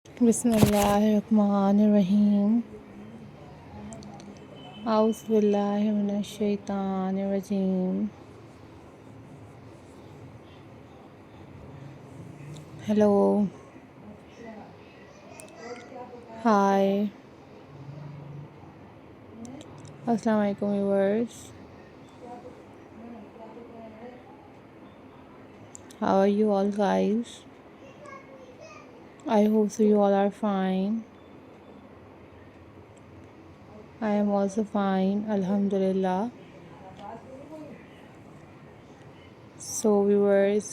बिस्मिल्लाहिर्रहमानिर्रहीम। औज़ुबिल्लाहि मिनश्शैतानिर्रजीम। हेलो, हाय, अस्सलाम वालेकुम viewers. How are you all guys? I hope so you all are fine. I am also fine, alhamdulillah. So viewers,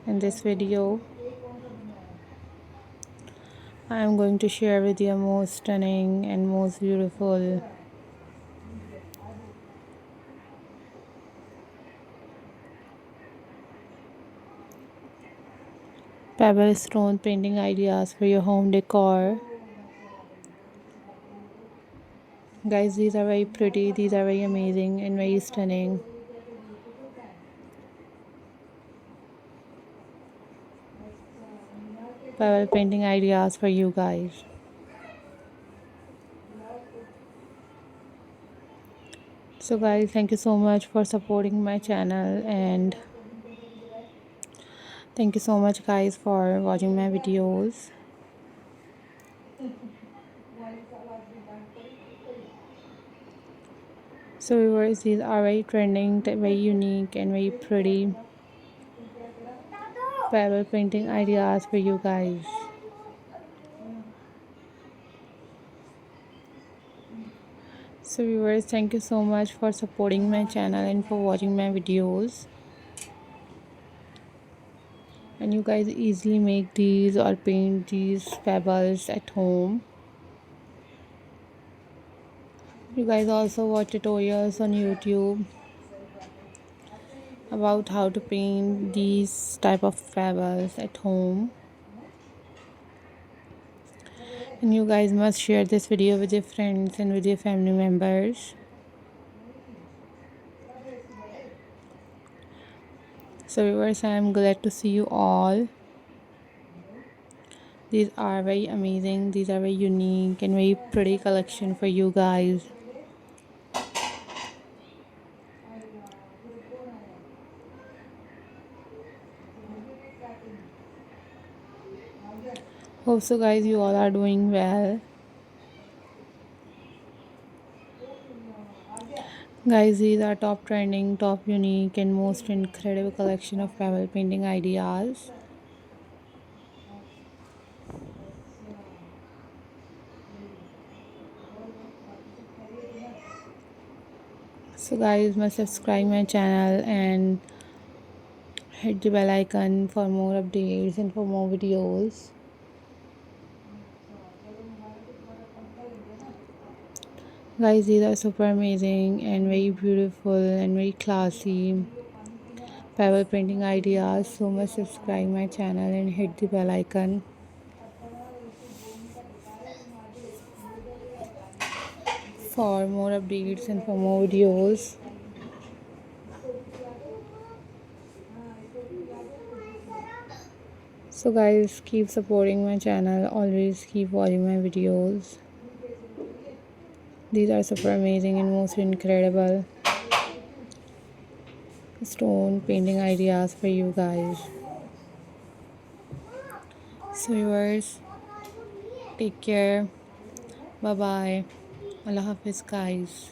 in this video I am going to share with you most stunning and most beautiful pebble stone painting ideas for your home decor. Guys, these are very pretty, these are very amazing and very stunning. Pebble painting ideas for you guys. So guys, thank you so much for supporting my channel, and thank you so much guys for watching my videos. So viewers, these are very trending, very unique and very pretty pebble painting ideas for you guys. So viewers, thank you so much for supporting my channel and for watching my videos. And you guys easily make these or paint these pebbles at home. You guys also watch tutorials on YouTube about how to paint these type of pebbles at home. And you guys must share this video with your friends and with your family members. So viewers, I am glad to see you all. These are very amazing, these are very unique and very pretty collection for you guys. Hope so guys, you all are doing well. Guys, these are top trending, top unique and most incredible collection of pebble painting ideas. So guys, must subscribe my channel and hit the bell icon for more updates and for more videos. Guys, these are super amazing and very beautiful and very classy pebble painting ideas. So must subscribe my channel and hit the bell icon for more updates and for more videos. So guys, keep supporting my channel, always keep watching my videos. These are super amazing and most incredible stone painting ideas for you guys. So viewers, take care, bye bye, Allah Hafiz guys.